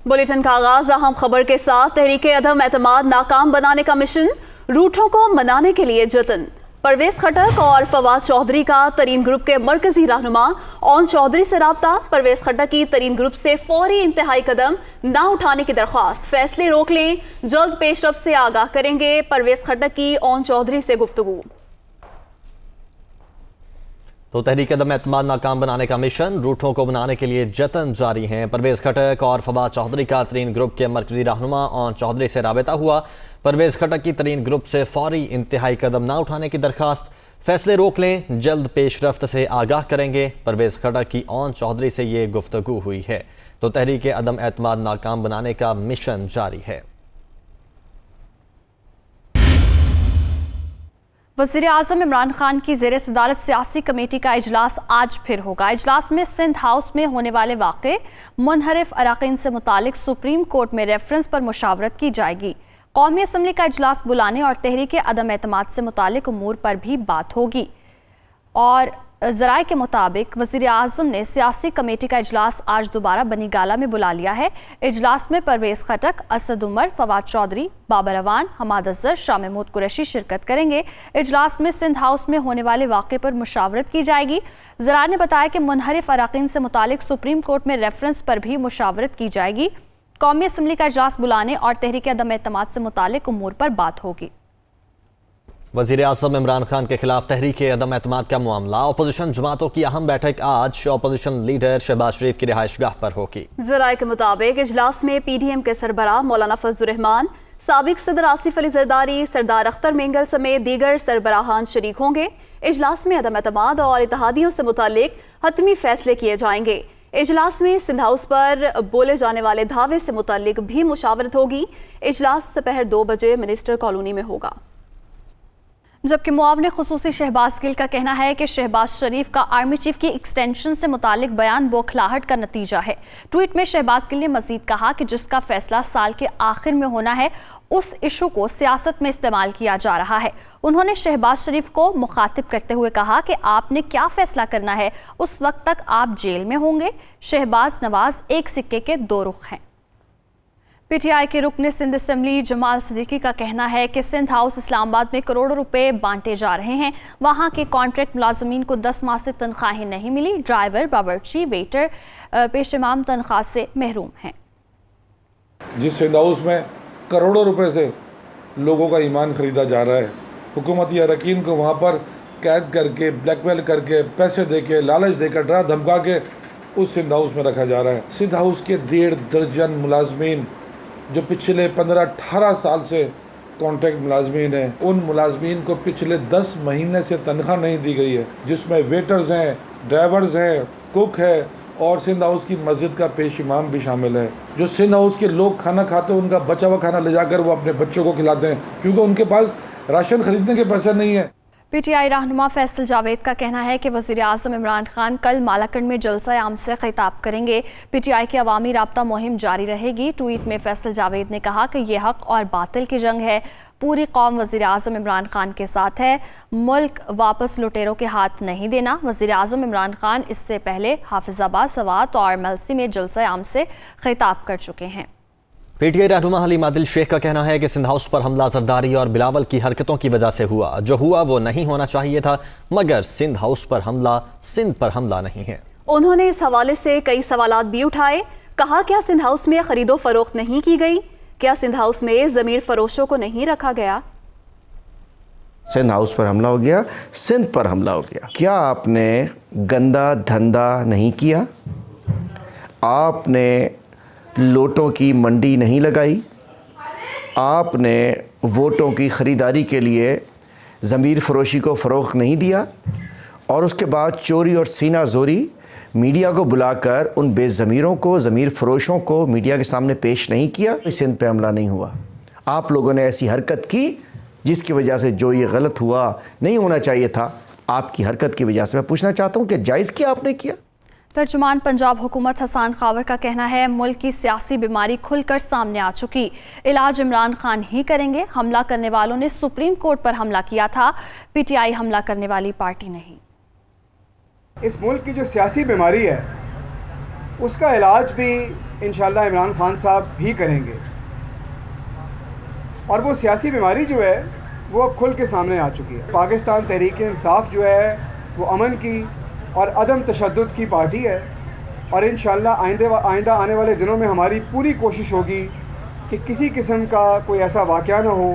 Bulletin का आगाज अहम खबर के साथ। तहरीक अदम एतमाद नाकाम बनाने का मिशन, रूठों को मनाने के लिए जतन। परवेज खटक और फवाद चौधरी का तरीन ग्रुप के मरकजी रहनुमा ओन चौधरी से राब्ता। परवेज खटक की तरीन ग्रुप से फौरी इंतहाई कदम ना उठाने की दरख्वास्त। फैसले रोक लें, जल्द पेशरफ से आगाह करेंगे। परवेज खटक की ओन चौधरी से गुफ्तगू। तो तहरीक अदम एतमाद नाकाम बनाने का मिशन, रूठों को बनाने के लिए जतन जारी हैं। परवेज खटक और फवाद चौधरी का तरीन ग्रुप के मरकजी रहनुमा ओन चौधरी से राबता हुआ। परवेज खटक की तरीन ग्रुप से फौरी इंतहाई कदम ना उठाने की दरख्वास्त। फैसले रोक लें, जल्द पेशरफ्त से आगाह करेंगे। परवेज खटक की ओन चौधरी से ये गुफ्तगू हुई है। तो तहरीक अदम एतमाद नाकाम बनाने का मिशन जारी है। वज़ीर आज़म इमरान खान की ज़ेर सदारत सियासी कमेटी का इजलास आज फिर होगा। इजलास में सिंध हाउस में होने वाले वाक़े, मुनहरिफ अराकीन से मुतालिक सुप्रीम कोर्ट में रेफरेंस पर मुशावरत की जाएगी। कौमी असम्बली का इजलास बुलाने और तहरीक अदम एतमाद से मुतालिक उमूर पर भी बात होगी। और ज़राए के मुताबिक वज़ीर आज़म ने सियासी कमेटी का इजलास आज दोबारा बनी गाला में बुला लिया है। इजलास में परवेज खटक, असद उमर, फवाद चौधरी, बाबर अवान, हमाद अज़हर, शाह महमूद कुरैशी शिरकत करेंगे। इजलास में सिंध हाउस में होने वाले वाक़े पर मुशावरत की जाएगी। ज़राए ने बताया कि मुनहरिफ अराकीन से मुतालिक सुप्रीम कोर्ट में रेफरेंस पर भी मुशावरत की जाएगी। कौमी असम्बली का इजलास बुलाने और तहरीक अदम एतमाद से मुतालिक उमूर पर बात होगी। वज़ीर आज़म इमरान खान के खिलाफ तहरीक अदम एतमाद का मामला, अपोजिशन जमातों की अहम बैठक आज अपोजिशन लीडर शहबाज शरीफ की रिहाइशगाह पर होगी। ज़राए के मुताबिक इजलास में PDM के सरबराह मौलाना फजलुर रहमान, साबिक सदर आसिफ अली जरदारी, सरदार अख्तर मेंगल समेत दीगर सरबराहान शरीक होंगे। इजलास में अदम एतमाद और इत्तेहादियों से मुतालिक हतमी फैसले किए जाएंगे। इजलास में सिंध हाउस पर बोले जाने वाले धावे से मुतालिक भी मुशावरत होगी। इजलास दोपहर 2 बजे मिनिस्टर कॉलोनी में होगा। जबकि मुआविन खुसूसी शहबाज गिल का कहना है कि शहबाज शरीफ का आर्मी चीफ की एक्सटेंशन से मुतालिक बयान बौखलाहट का नतीजा है। ट्वीट में शहबाज गिल ने मजीद कहा कि जिसका फैसला साल के आखिर में होना है, उस इशू को सियासत में इस्तेमाल किया जा रहा है। उन्होंने शहबाज शरीफ को मुखातिब करते हुए कहा कि आपने क्या फैसला करना है, उस वक्त तक आप जेल में होंगे। शहबाज नवाज एक सिक्के के 2 रुख हैं। PTI के रुकने सिंध असम्बली जमाल सिद्दीकी का कहना है कि सिंध हाउस इस्लामाबाद में करोड़ों रुपए बांटे जा रहे हैं। वहां के कॉन्ट्रैक्ट मुलाजमीन को 10 माह से तनख्वाहें नहीं मिली। ड्राइवर, बावर्ची, वेटर पेशेमाम तनख्वाह से महरूम हैं। जिस सिंध हाउस में करोड़ों रुपए से लोगों का ईमान खरीदा जा रहा है, हुकूमती अरकान को वहाँ पर कैद करके, ब्लैकमेल करके, पैसे दे के, लालच देकर, डरा धमका के उस सिंध हाउस में रखा जा रहा है। सिंध हाउस के 1.5 दर्जन मुलाजमीन जो पिछले 15-18 साल से कॉन्ट्रैक्ट मुलाजमीन हैं, उन मुलाजमीन को पिछले 10 महीने से तनख्वाह नहीं दी गई है, जिसमें वेटर्स हैं, ड्राइवर्स हैं, कुक है और सिंध हाउस की मस्जिद का पेश इमाम भी शामिल है। जो सिंध हाउस के लोग खाना खाते हैं, उनका बचा हुआ खाना ले जाकर वो अपने बच्चों को खिलाते हैं, क्योंकि उनके पास राशन खरीदने के पैसे नहीं है। PTI रहनुमा फैसल जावेद का कहना है कि वज़ीर आज़म इमरान खान कल मालाकंड में जलसा आम से खिताब करेंगे। PTI की अवामी राब्ता मुहिम जारी रहेगी। ट्वीट में फैसल जावेद ने कहा कि यह हक और बातिल की जंग है। पूरी कौम वज़ीर आज़म इमरान खान के साथ है। मुल्क वापस लुटेरों के हाथ नहीं देना। वज़ीर आज़म इमरान खान इससे पहले हाफिज़ाबाद, सवात और मलसी में जलसा आम से खिताब कर चुके हैं। PTI रहनुमा हलीम आदिल शेख का कहना है कि सिंध हाउस पर हमला जरदारी और बिलावल की हरकतों की वजह से हुआ। जो हुआ वो नहीं होना चाहिए था, मगर सिंध हाउस पर हमला सिंध पर हमला नहीं है। उन्होंने इस हवाले से कई सवालात भी उठाए। कहा, क्या सिंध हाउस में खरीदो फरोख्त नहीं की गई? क्या सिंध हाउस में ज़मीर फरोशों को नहीं रखा गया? सिंध हाउस पर हमला हो गया, सिंध पर हमला हो गया। क्या आपने गंदा धंधा नहीं किया? आपने लोटों की मंडी नहीं लगाई? आपने वोटों की ख़रीदारी के लिए ज़मीर फ़रोशी को फ़रोग़ नहीं दिया? और उसके बाद चोरी और सीना ज़ोरी मीडिया को बुलाकर उन बेज़मीरों को, ज़मीर फ़रोशों को मीडिया के सामने पेश नहीं किया? सिंध पे हमला नहीं हुआ। आप लोगों ने ऐसी हरकत की जिसकी वजह से जो ये गलत हुआ, नहीं होना चाहिए था, आपकी हरकत की वजह से। मैं पूछना चाहता हूँ कि जायज़ क्या आपने किया? तर्जुमान पंजाब हुकूमत हसान खावर का कहना है, मुल्क की सियासी बीमारी खुलकर सामने आ चुकी। इलाज इमरान खान ही करेंगे। हमला करने वालों ने सुप्रीम कोर्ट पर हमला किया था। PTI हमला करने वाली पार्टी नहीं। इस मुल्क की जो सियासी बीमारी है उसका इलाज भी इंशाअल्लाह इमरान खान साहब भी करेंगे। और वो सियासी बीमारी जो है वो अब खुल के सामने आ चुकी है। पाकिस्तान तहरीक इंसाफ जो है वो अमन की और अदम तशद्दुद की पार्टी है, और इंशाअल्लाह आइंदा आने वाले दिनों में हमारी पूरी कोशिश होगी कि किसी किस्म का कोई ऐसा वाक़या ना हो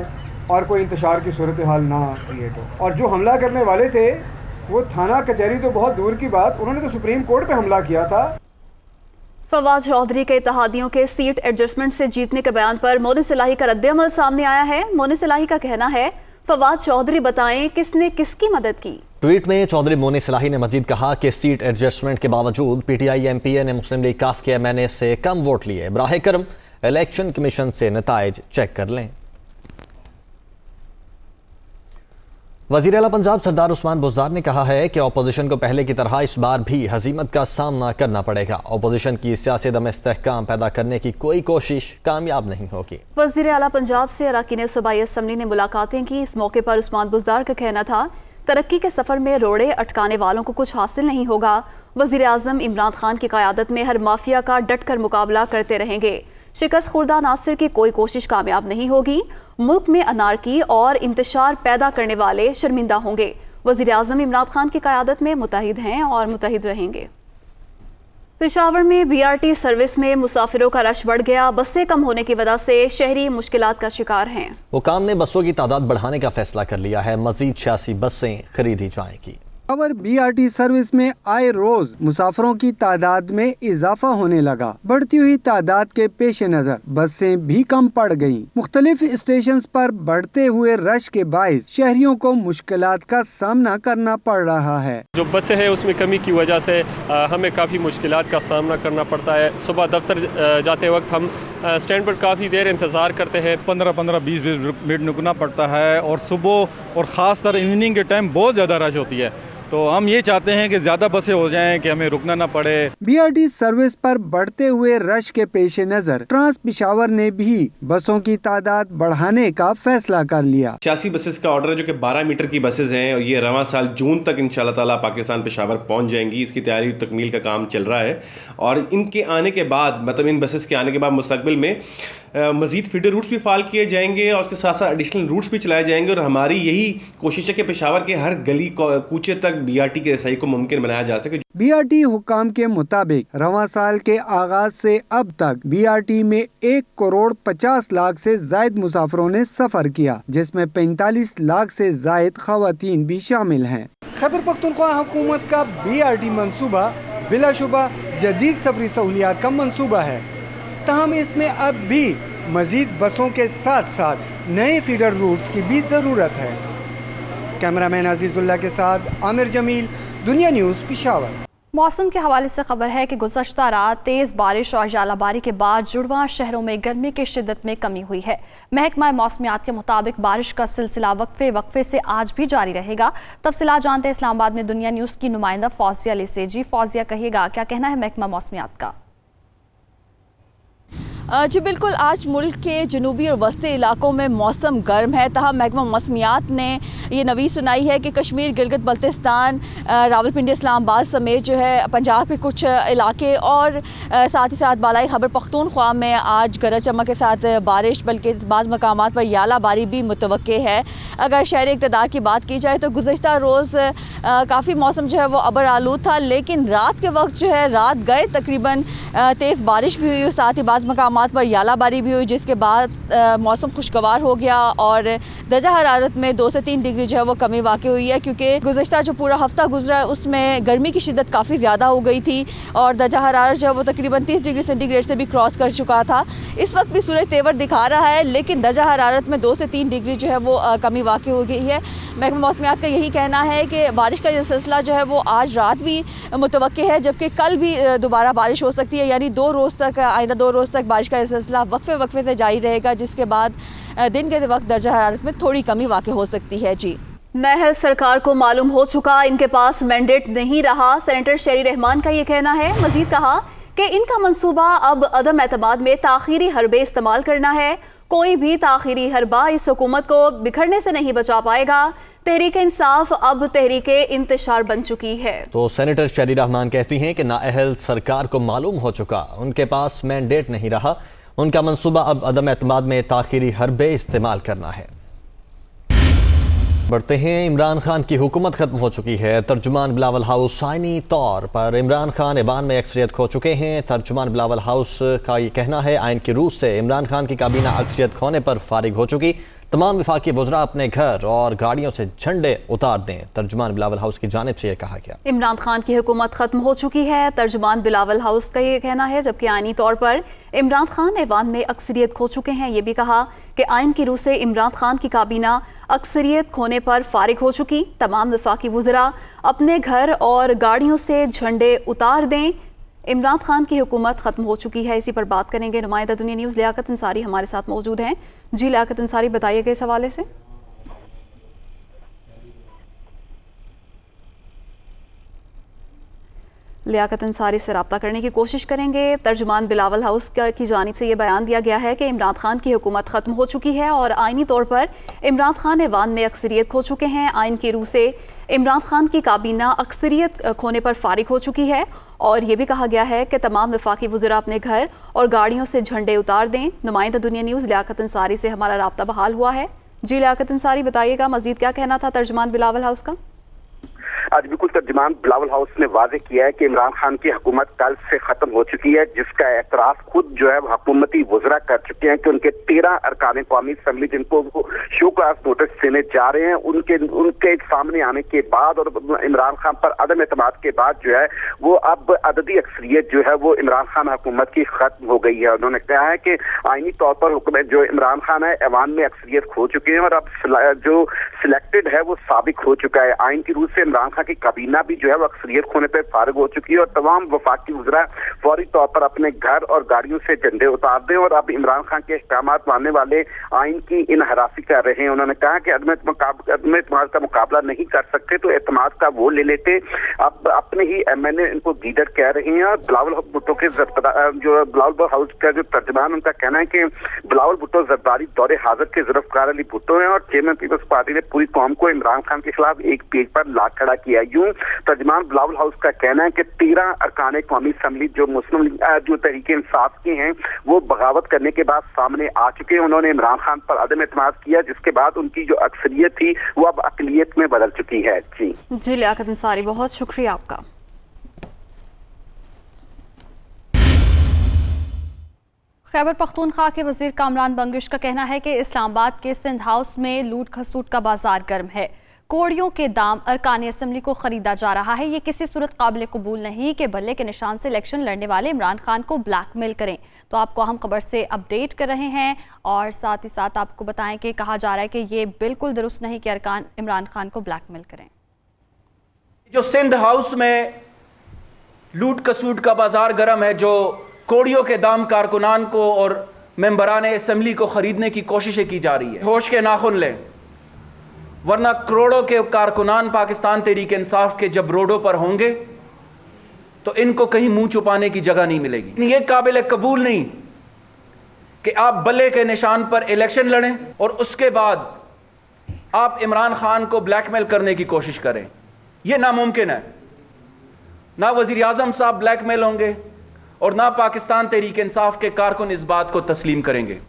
और कोई इंतशार की सूरत हाल ना क्रिएट हो। और जो हमला करने वाले थे वो थाना कचहरी तो बहुत दूर की बात, उन्होंने तो सुप्रीम कोर्ट पे हमला किया था। फवाद चौधरी के इत्तेहादियों के सीट एडजस्टमेंट से जीतने के बयान पर मोनिस इलाही का रद्द-ए-अमल सामने आया है। मोनिस इलाही का कहना है, फवाद चौधरी बताएं किसने किसकी मदद की। ट्वीट में चौधरी मोनिस इलाही ने मजीद कहा कि सीट एडजस्टमेंट के बावजूद पीटीआई एमपीए ने मुस्लिम लीग काफ के एमएनए से कम वोट लिए। बराह करम इलेक्शन कमीशन से नताइज चेक कर लें। वज़ीर आला पंजाब सरदार उस्मान बुज़दार ने कहा है कि अपोजिशन को पहले की तरह इस बार भी हजीमत का सामना करना पड़ेगा। अपोजिशन की सियासत में इस्तेहकाम पैदा करने की कोई कोशिश कामयाब नहीं होगी। वज़ीर आला पंजाब से अरकान सूबाई असम्बली ने मुलाकातें की। इस मौके पर उस्मान बुज़दार का कहना था, तरक्की के सफ़र में रोड़े अटकाने वालों को कुछ हासिल नहीं होगा। वज़ीर आज़म इमरान खान की क़यादत में हर माफिया का डट कर मुकाबला करते रहेंगे। शिकस्त खुर्दा नासिर की कोई कोशिश कामयाब नहीं होगी। मुल्क में अनारकी और इंतशार पैदा करने वाले शर्मिंदा होंगे। वज़ीर आज़म इमरान खान की क़यादत में मुत्तहिद हैं और मुत्तहिद रहेंगे। पेशावर में बीआरटी सर्विस में मुसाफिरों का रश बढ़ गया। बसें कम होने की वजह से शहरी मुश्किलात का शिकार हैं। हुकाम ने बसों की तादाद बढ़ाने का फैसला कर लिया है। मजीद 86 बसें खरीदी जाएंगी। पेशावर बीआरटी सर्विस में आए रोज मुसाफिरों की तादाद में इजाफा होने लगा। बढ़ती हुई तादाद के पेश नजर बसें भी कम पड़ गयीं। मुख्तलिफ स्टेशन पर बढ़ते हुए रश के बाइस शहरियों को मुश्किलात का सामना करना पड़ रहा है। जो बसें हैं उसमें कमी की वजह से हमें काफ़ी मुश्किलात का सामना करना पड़ता है। सुबह दफ्तर जाते वक्त हम स्टैंड पर काफ़ी देर इंतज़ार करते हैं। 15-20 मिनट रुकना पड़ता है, और सुबह और ख़ास तर इवनिंग के टाइम बहुत ज़्यादा रश होती है। तो हम ये चाहते हैं कि ज़्यादा बसें हो जाएं कि हमें रुकना ना पड़े। बीआरटी सर्विस पर बढ़ते हुए रश के पेश नज़र ट्रांस पेशावर ने भी बसों की तादाद बढ़ाने का फैसला कर लिया। 86 बसेस का ऑर्डर है जो कि 12 मीटर की बसेस हैं, और ये रवां साल जून तक इंशाल्लाह ताला पाकिस्तान पेशावर पहुंच जाएंगी। इसकी तैयारी तकमील का काम चल रहा है, और इनके आने के बाद, मतलब इन बसेस के आने के बाद मुस्तकबिल में मज़ीद फीडर रूट्स भी फाल किए जाएंगे, और उसके साथ साथ एडिशनल रूट्स भी चलाए जाएंगे। और हमारी यही कोशिश है कि पेशावर के हर गली कूचे तक बीआरटी की रसाई को मुमकिन बनाया जा सके। बीआरटी हुकाम के मुताबिक रवां साल के आगाज से अब तक बीआरटी में 1,50,00,000 से जायद मुसाफिरों ने सफर किया, जिसमें 45 लाख से जायद खवातीन भी शामिल हैं। खैबर पख्तूनख्वा हुकूमत का बीआरटी मंसूबा बिलाशुबा जदीद सफरी सहूलियात का मंसूबा है, तहम इसमें अब भी मजीद बसों के साथ साथ नए फीडर रूट्स की भी ज़रूरत है। कैमरामैन अजीजुल्लाह के साथ आमिर जमील, दुनिया न्यूज़, पेशावर। मौसम के हवाले से खबर है कि गुज़श्ता रात तेज़ बारिश और जालाबारी के बाद जुड़वां शहरों में गर्मी की शिद्दत में कमी हुई है। महकमा मौसमियात के मुताबिक बारिश का सिलसिला वक्फे से आज भी जारी रहेगा। तफसीलात जानते हैं इस्लामाबाद में दुनिया न्यूज़ की नुमाइंदा फौजिया अली से। जी फौजिया, कहिएगा क्या कहना है महकमा मौसमियात का? जी बिल्कुल, आज मुल्क के जनूबी और वस्ती इलाकों में मौसम गर्म है। तहम महकमा मौसमियात ने ये नवीद सुनाई है कि कश्मीर, गिलगित बल्तिस्तान, रावलपिंडी, इस्लामाबाद समेत जो है पंजाब के कुछ इलाके और साथ ही साथ बालाई खैबर पख्तूनख्वा में आज गरज चमक के साथ बारिश, बल्कि बाज़ मकामात पर यालाबारी भी मुतवक्के है। अगर शहरी इक़्तिदार की बात की जाए तो गुज़श्ता रोज़ काफ़ी मौसम जो है वो अबर आलूद था, लेकिन रात के वक्त जो है रात गए तकरीबन तेज़ बारिश भी हुई और साथ ही बाज़ मकामात पर यालाबारी भी हुई, जिसके बाद मौसम खुशगवार हो गया और दर्जा हरारत में 2 से 3 डिग्री जो है वो कमी वाक़ई हुई है, क्योंकि गुज़श्ता जो पूरा हफ्ता गुजरा है उसमें गर्मी की शिद्दत काफ़ी ज़्यादा हो गई थी और दर्जा हरारत जो है वो तकरीबन 30 डिग्री सेंटीग्रेड से भी क्रॉस कर चुका था। इस वक्त भी सूरज तेवर दिखा रहा है, लेकिन दर्जा हरारत में 2 से 3 डिग्री जो है वो कमी वाक़ई हो गई है। महकमा मौसमियात का यही कहना है कि बारिश का ये सिलसिला जो है वो आज रात भी मुतवक्के है, जबकि कल भी दोबारा बारिश हो सकती है, यानी 2 रोज़ तक, आइंदा 2 रोज़ तक बारिश का ये सिलसिला वक्फे से जारी रहेगा, जिसके बाद दिन के वक्त दर्जा हरारत में थोड़ी कमी वाक़ई हो सकती है। जी, महल सरकार को मालूम हो चुका इनके पास मैंडेट नहीं रहा, सेनेटर शेरी रहमान का ये कहना है। मजीद कहा कि इनका मंसूबा अब अदम एतमाद में ताख़ीरी हरबे इस्तेमाल करना है। कोई भी ताखीरी हरबा इस हुकूमत को बिखरने से नहीं बचा पाएगा। तहरीक इंसाफ अब तहरीक इंतशार बन चुकी है। तो सेनेटर शेरी रहमान कहती हैं कि नाअहल सरकार को मालूम हो चुका, उनके पास मैंडेट नहीं रहा, उनका मंसूबा अब अदम एतमाद में ताखीरी हरबे इस्तेमाल करना है। बढ़ते हैं, इमरान खान की हुकूमत ख़त्म हो चुकी है। तर्जुमान बिलावल हाउस आइनी तौर पर इमरान खान ऐवान में अक्सरियत खो चुके हैं। तर्जुमान बिलावल हाउस का ये कहना है आइन की रूह से इमरान खान की काबीना अक्सरियत खोने पर फारिग हो चुकी, तमाम वफाकी वज़रा अपने घर और गाड़ियों से झंडे उतार दें। तर्जुमान बिलावल हाउस की जानिब से यह कहा गया। इमरान खान की हुकूमत ख़त्म हो चुकी है, तर्जुमान बिलावल हाउस का ये कहना है, जबकि आइनी तौर पर इमरान खान ऐवान में अक्सरियत खो चुके हैं। ये भी कहा कि आइन की रूह से इमरान खान की काबीना अक्सरियत खोने पर फारिग हो चुकी, तमाम वफाकी वज़रा अपने घर और गाड़ियों से झंडे उतार दें। इमरान खान की हुकूमत ख़त्म हो चुकी है। इसी पर बात करेंगे। नुमाइंदा दुनिया न्यूज़ लियाकत अंसारी हमारे साथ मौजूद हैं। जी लियाकत अंसारी, बताइएगा इस हवाले से। लियाकत अंसारी से रब्ता करने की कोशिश करेंगे। तर्जुमान बिलावल हाउस की जानिब से ये बयान दिया गया है कि इमरान खान की हुकूमत ख़त्म हो चुकी है और आइनी तौर पर इमरान खान ऐवान में अक्सरियत खो चुके हैं। आइन की रूह से इमरान खान की काबीना अक्सरियत खोने पर फारिग हो चुकी है और ये भी कहा गया है कि तमाम वफाकी वज़रा अपने घर और गाड़ियों से झंडे उतार दें। नुमाइंदा दुनिया न्यूज़ लियाकत अंसारी से हमारा राब्ता बहाल हुआ है। जी लियाकत अंसारी, बताइएगा मज़ीद क्या कहना था तर्जुमान बिलावल हाउस का? आज बिल्कुल तर्जुमान बिलावल हाउस ने वाज़ेह किया है कि इमरान खान की हुकूमत कल से खत्म हो चुकी है, जिसका एतराफ़ खुद जो है हुकूमती वज़रा कर चुके हैं कि उनके 13 अरकान कौमी असम्बली जिनको शो क्लास नोटिस देने जा रहे हैं, उनके सामने आने के बाद और इमरान खान पर अदम एतमाद के बाद जो है वो अब अददी अक्सरियत जो है वो इमरान खान हुकूमत की खत्म हो गई है। उन्होंने कहा है कि आइनी तौर पर हुकूमत जो इमरान खान है ऐवान में अक्सरियत खो चुके हैं और अब जो सिलेक्टेड है वो साबिक हो चुका है। आइन की रूह से इमरान खान की काबीना भी जो है वो अक्सरियत खोने पर फारिग हो चुकी है और तमाम वफाकी वज़रा फौरी तौर पर अपने घर और गाड़ियों से झंडे उतार दें और अब इमरान खान के अहकामात मानने वाले आइन की इनहराफी कर रहे हैं। उन्होंने कहा कि अदम एतमाद का मुकाबला नहीं कर सकते तो एतमाद का वो ले लेते। अब अपने ही MNA इनको लीडर कह रहे हैं और बिलावल भुट्टो के जो बिलावल हाउस का जो तर्जुमान उनका कहना है कि बिलावल भुट्टो जरदारी दौरे हाजिर के जुल्फ़िकार अली भुट्टो हैं और चेयरमैन पीपल्स पार्टी ने पूरी कौम को इमरान खान के खिलाफ एक पेज पर ला खड़ा किया। यूं तर्जुमान बिलावल हाउस का कहना है कि 13 अरकान कौमी असम्बली जो मुस्लिम जो तहरीक इंसाफ के हैं वो बगावत करने के बाद सामने आ चुके हैं। उन्होंने इमरान खान पर अदम एतमाद किया, जिसके बाद उनकी जो अक्सरियत थी वो अब अकलियत में बदल चुकी है। जी लियाकत अंसारी, बहुत शुक्रिया आपका। खैबर पख्तूनख्वा के वज़ीर कामरान बंगिश का कहना है कि इस्लामाबाद के सिंध हाउस में लूट खसूट का बाजार गर्म है। कोड़ियों के दाम अरकान असम्बली को खरीदा जा रहा है। ये किसी सूरत काबिल कबूल नहीं कि बल्ले के निशान से इलेक्शन लड़ने वाले इमरान खान को ब्लैकमेल करें। तो आपको अहम खबर से अपडेट कर रहे हैं और साथ ही साथ आपको बताएं कि कहा जा रहा है कि ये बिल्कुल दुरुस्त नहीं कि अरकान इमरान खान को ब्लैकमेल करें। जो सिंध हाउस में लूट कसूट का बाजार गर्म है, जो कोड़ियों के दाम कारकुनान को और मेंबरान असम्बली को खरीदने की कोशिशें की जा रही है, होश के नाखुन लें, वरना करोड़ों के कारकुनान पाकिस्तान तहरीक इंसाफ के जब रोडों पर होंगे तो इनको कहीं मुंह छुपाने की जगह नहीं मिलेगी। ये काबिल कबूल नहीं कि आप बल्ले के निशान पर इलेक्शन लड़ें और उसके बाद आप इमरान खान को ब्लैकमेल करने की कोशिश करें। ये नामुमकिन है। ना वज़ीर आज़म साहब ब्लैकमेल होंगे और ना पाकिस्तान तहरीक इंसाफ के कारकुन इस बात को तस्लीम करेंगे।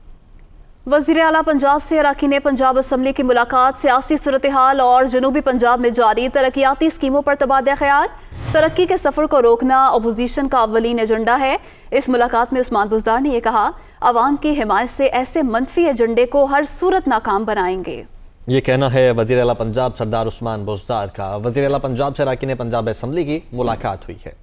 वज़ीर आला पंजाब से अरकान पंजाब असम्बली की मुलाकात, सियासी सूरत हाल और जनूबी पंजाब में जारी तरक्याती स्कीमों पर तबादला ख्याल। तरक्की के सफ़र को रोकना अपोजिशन का अव्वलीन एजेंडा है। इस मुलाकात में उस्मान बुज़दार ने यह कहा, अवाम की हिमायत से ऐसे मनफी एजेंडे को हर सूरत नाकाम बनाएंगे। ये कहना है वज़ीर आला पंजाब सरदार उस्मान बुज़दार का। वज़ीर आला पंजाब से अरकान पंजाब असम्बली की मुलाकात हुई है।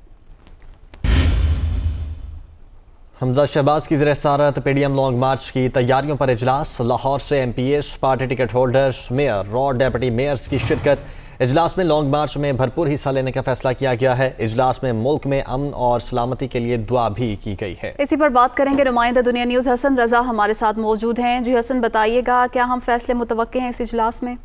हमजा शहबाज की ज़ेर सदारत PDM लॉन्ग मार्च की तैयारियों पर इजलास। लाहौर से MPs, party ticket holders, mayor और डेप्यूटी मेयर्स की शिरकत। इजलास में लॉन्ग मार्च में भरपूर हिस्सा लेने का फैसला किया गया है। इजलास में मुल्क में अमन और सलामती के लिए दुआ भी की गई है। इसी पर बात करेंगे। नुमाइंदा दुनिया न्यूज़ हसन रजा हमारे साथ मौजूद हैं। जी हसन, बताइएगा क्या हम फैसले मुतवक्के हैं इस इजलास में?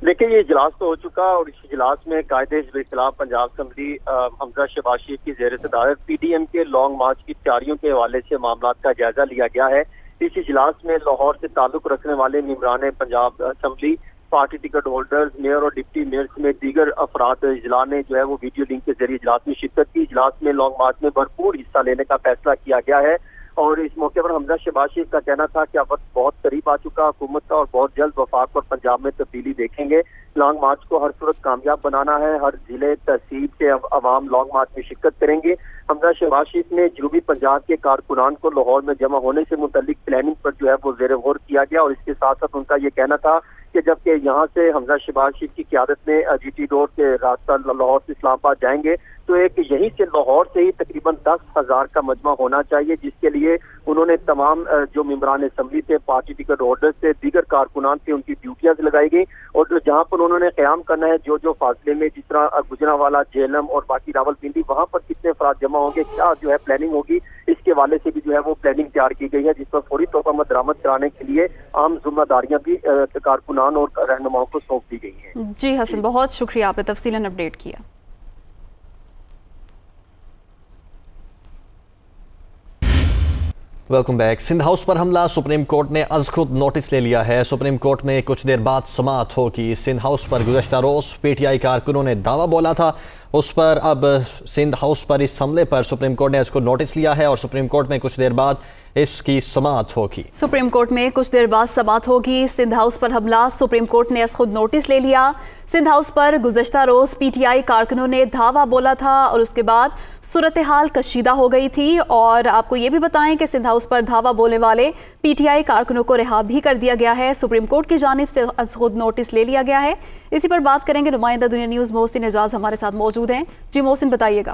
देखिए, ये इजलास तो हो चुका और इस इजलास में कायदे हिज़्ब इस्लाम पंजाब असम्बली हमजा शहबाज की ज़ेर सदारत PDM के लॉन्ग मार्च की तैयारियों के हवाले से मामलात का जायजा लिया गया है। اس اجلاس میں لاہور سے تعلق رکھنے والے ممبران Punjab assembly, party ticket holders, mayor اور ڈپٹی میئر سمیت دیگر افراد اضلاع نے جو ہے وہ ویڈیو لنک کے ذریعے اجلاس میں شرکت کی۔ اجلاس میں لانگ مارچ میں بھرپور حصہ لینے کا فیصلہ کیا گیا ہے اور اس موقع پر حمزہ شہباز شریف کا کہنا تھا کہ اب وقت بہت قریب آ چکا حکومت کا اور بہت جلد وفاق اور پنجاب میں تبدیلی دیکھیں گے۔ لانگ مارچ کو ہر صورت کامیاب بنانا ہے، ہر ضلع تحصیل کے عوام لانگ مارچ میں شرکت کریں گے۔ حمزہ شہباز شریف نے جنوبی پنجاب کے کارکنان کو لاہور میں جمع ہونے سے متعلق پلاننگ پر جو ہے وہ زیر غور کیا گیا اور اس کے ساتھ ساتھ ان کا یہ کہنا تھا کہ جبکہ یہاں سے حمزہ شہباز شریف کی قیادت میں جی ٹی روڈ کے راستہ لاہور سے اسلام آباد جائیں گے تو ایک یہیں سے لاہور سے ہی تقریباً 10,000 کا مجمع ہونا چاہیے، جس کے لیے انہوں نے تمام جو ممبران اسمبلی تھے، پارٹی ٹکٹ ہولڈر سے، دیگر کارکنان تھے، ان کی ڈیوٹیاں لگائی گئی اور جہاں پر انہوں نے قیام کرنا ہے جو فاصلے میں، جس طرح گجرانوالہ، جہلم اور باقی راولپنڈی، وہاں پر کتنے افراد جمع ہوں گے، کیا جو ہے پلاننگ ہوگی، اس کے حوالے سے بھی جو ہے وہ پلاننگ تیار کی گئی ہے، جس پر فوری طور پر عمل درآمد کرانے کے لیے عام ذمہ داریاں بھی کارکنان اور رہنماؤں کو سونپ دی گئی ہیں۔ جی حسن، بہت شکریہ، آپ نے تفصیلاً اپڈیٹ کیا۔ Welcome back. سندھ ہاؤس پر حملہ، سپریم کورٹ نے از خود نوٹس لے لیا ہے۔ سپریم کورٹ میں کچھ دیر بعد سماعت ہوگی۔ سندھ ہاؤس پر گزشتہ روز پی ٹی آئی کارکنوں نے دعویٰ بولا تھا، اس پر اب سندھ ہاؤس پر اس حملے پر سپریم کورٹ نے از خود نوٹس لیا ہے اور سپریم کورٹ میں کچھ دیر بعد اس کی سماعت ہوگی۔ سپریم کورٹ میں کچھ دیر بعد سماعت ہوگی۔ سندھ ہاؤس پر حملہ، سپریم کورٹ نے از خود نوٹس لے لیا۔ سندھ ہاؤس پر گزشتہ روز پی ٹی آئی کارکنوں نے دعویٰ بولا تھا اور اس کے بعد صورتحال کشیدہ ہو گئی تھی، اور آپ کو یہ بھی بتائیں کہ سندھ ہاؤس پر دعویٰ بولنے والے پی ٹی آئی کارکنوں کو رہا بھی کر دیا گیا ہے۔ سپریم کورٹ کی جانب سے از خود نوٹس لے لیا گیا ہے۔ اسی پر بات کریں گے، نمائندہ دنیا نیوز محسن اعجاز ہمارے ساتھ موجود ہیں۔ جی محسن، بتائیے گا۔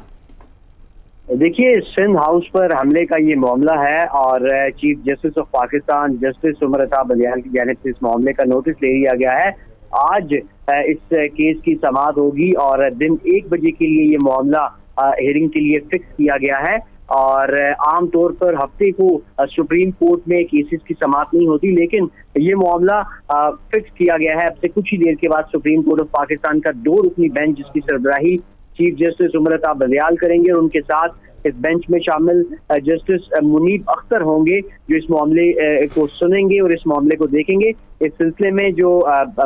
دیکھیے، سندھ ہاؤس پر حملے کا یہ معاملہ ہے اور chief justice of Pakistan justice Umar Ata Bandial کی جانب سے اس معاملے کا نوٹس لے لیا گیا ہے۔ آج اس کیس کی سماعت ہوگی اور دن 1 بجے کے لیے یہ معاملہ ہیئرنگ کے لیے فکس کیا گیا ہے، اور عام طور پر ہفتے کو سپریم کورٹ میں کیسز کی سماعت نہیں ہوتی، لیکن یہ معاملہ فکس کیا گیا ہے۔ اب سے کچھ ہی دیر کے بعد سپریم کورٹ آف پاکستان کا 2 رکنی بینچ، جس کی سربراہی چیف جسٹس عمر عطا بلیال کریں گے، اور ان کے ساتھ اس بینچ میں شامل جسٹس منیب اختر ہوں گے، جو اس معاملے کو سنیں گے اور اس معاملے کو دیکھیں گے۔ اس سلسلے میں جو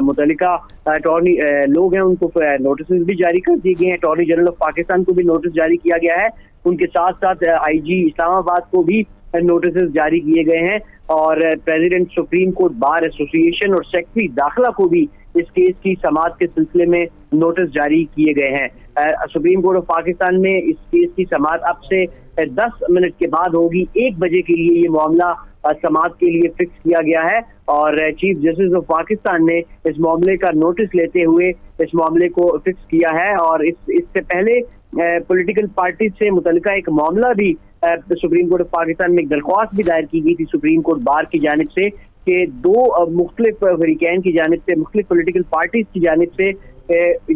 متعلقہ اٹارنی لوگ ہیں، ان کو نوٹسز بھی جاری کر دیے گئے ہیں۔ اٹارنی جنرل آف پاکستان کو بھی نوٹس جاری کیا گیا ہے، ان کے ساتھ ساتھ آئی جی اسلام آباد کو بھی نوٹسز جاری کیے گئے ہیں، اور پریزیڈنٹ سپریم کورٹ بار ایسوسی ایشن اور سیکرٹری داخلہ کو بھی اس کیس کی سماعت کے سلسلے میں نوٹس جاری کیے گئے ہیں۔ سپریم کورٹ آف پاکستان میں اس کیس کی سماعت اب سے 10 منٹ کے بعد ہوگی۔ 1 بجے کے لیے یہ معاملہ سماعت کے لیے فکس کیا گیا ہے، اور چیف جسٹس آف پاکستان نے اس معاملے کا نوٹس لیتے ہوئے اس معاملے کو فکس کیا ہے، اور اس سے پہلے پولیٹیکل پارٹیز سے متعلقہ ایک معاملہ بھی سپریم کورٹ آف پاکستان میں ایک درخواست بھی دائر کی گئی تھی سپریم کورٹ بار کی جانب سے، کہ 2 مختلف فریقین کی جانب سے، مختلف پولیٹیکل پارٹیز کی جانب سے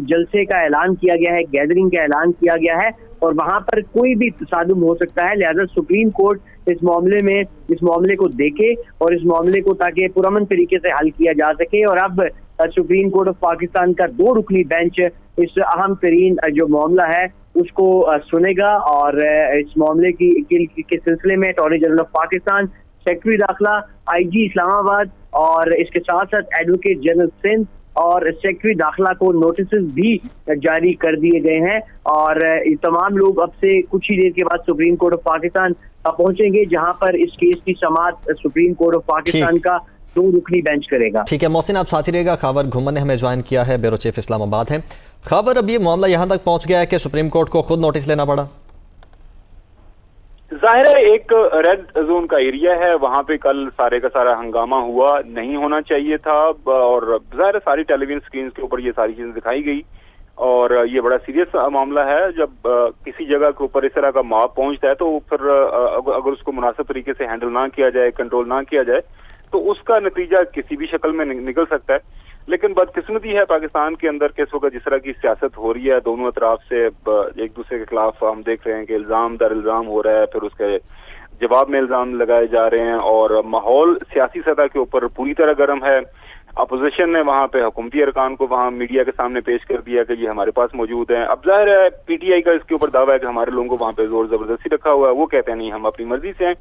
جلسے کا اعلان کیا گیا ہے، گیدرنگ کا اعلان کیا گیا ہے، اور وہاں پر کوئی بھی تصادم ہو سکتا ہے، لہذا سپریم کورٹ اس معاملے کو دیکھے اور اس معاملے کو تاکہ پرامن طریقے سے حل کیا جا سکے، اور اب سپریم کورٹ آف پاکستان کا 2 رکنی بینچ اس اہم ترین جو معاملہ ہے اس کو سنے گا، اور اس معاملے کے سلسلے میں attorney general of Pakistan, secretary داخلہ، آئی جی اسلام آباد، اور اس کے ساتھ ساتھ ایڈوکیٹ جنرل سندھ اور سیکرٹری داخلہ کو نوٹسز بھی جاری کر دیے گئے ہیں، اور یہ تمام لوگ اب سے کچھ ہی دیر کے بعد سپریم کورٹ آف پاکستان پہنچیں گے، جہاں پر اس کیس کی سماعت سپریم کورٹ آف پاکستان کا 2 رکنی بینچ کرے گا۔ ٹھیک ہے محسن، آپ ساتھ ہی رہے گا۔ خاور گھمن نے ہمیں جوائن کیا ہے، بیورو چیف اسلام آباد ہیں۔ خاور، اب یہ معاملہ یہاں تک پہنچ گیا ہے کہ سپریم کورٹ کو خود نوٹس لینا پڑا؟ ظاہر ہے ایک ریڈ زون کا ایریا ہے، وہاں پہ کل سارے کا سارا ہنگامہ ہوا، نہیں ہونا چاہیے تھا، اور ظاہر ہے ساری ٹیلی ویژن اسکرینز کے اوپر یہ ساری چیزیں دکھائی گئی، اور یہ بڑا سیریس معاملہ ہے۔ جب کسی جگہ کے اوپر اس طرح کا موب پہنچتا ہے تو پھر اگر اس کو مناسب طریقے سے ہینڈل نہ کیا جائے، کنٹرول نہ کیا جائے، تو اس کا نتیجہ کسی بھی شکل میں نکل سکتا ہے۔ لیکن بدقسمتی ہے پاکستان کے اندر کہ اس وقت جس طرح کی سیاست ہو رہی ہے، دونوں اطراف سے ایک دوسرے کے خلاف ہم دیکھ رہے ہیں کہ الزام در الزام ہو رہا ہے، پھر اس کے جواب میں الزام لگائے جا رہے ہیں، اور ماحول سیاسی سطح کے اوپر پوری طرح گرم ہے۔ اپوزیشن نے وہاں پہ حکومتی ارکان کو وہاں میڈیا کے سامنے پیش کر دیا کہ یہ ہمارے پاس موجود ہیں۔ اب ظاہر ہے پی ٹی آئی کا اس کے اوپر دعویٰ ہے کہ ہمارے لوگوں کو وہاں پہ زور زبردستی رکھا ہوا ہے، وہ کہتے ہیں نہیں ہم اپنی مرضی سے ہیں،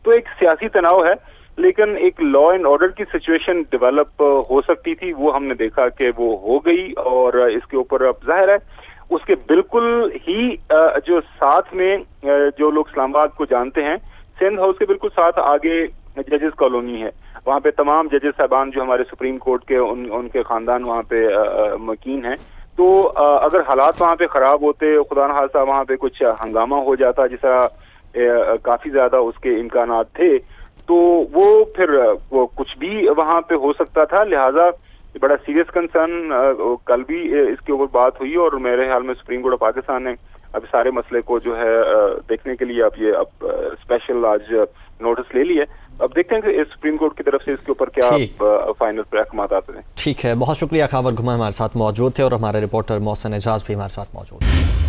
تو ایک سیاسی تناؤ ہے۔ لیکن ایک لا اینڈ آرڈر کی سچویشن ڈیولپ ہو سکتی تھی، وہ ہم نے دیکھا کہ وہ ہو گئی، اور اس کے اوپر اب ظاہر ہے اس کے بالکل ہی جو ساتھ میں جو لوگ اسلام آباد کو جانتے ہیں، سندھ ہاؤس کے بالکل ساتھ آگے ججز کالونی ہے، وہاں پہ تمام ججز صاحبان جو ہمارے سپریم کورٹ کے ان کے خاندان وہاں پہ مکین ہیں. تو اگر حالات وہاں پہ خراب ہوتے، خدا نخواستہ وہاں پہ کچھ ہنگامہ ہو جاتا جس طرح کافی زیادہ اس کے امکانات تھے، تو وہ پھر وہ کچھ بھی وہاں پہ ہو سکتا تھا. لہٰذا بڑا سیریس کنسرن کل بھی اس کے اوپر بات ہوئی، اور میرے خیال میں سپریم کورٹ آف پاکستان نے اب سارے مسئلے کو جو ہے دیکھنے کے لیے اب اسپیشل آج نوٹس لے لی ہے. اب دیکھتے ہیں کہ سپریم کورٹ کی طرف سے اس کے اوپر کیا فائنل احکامات آتے ہیں. ٹھیک ہے، بہت شکریہ. خاور گھما ہمارے ساتھ موجود تھے اور ہمارے رپورٹر محسن اعجاز بھی ہمارے ساتھ موجود ہیں.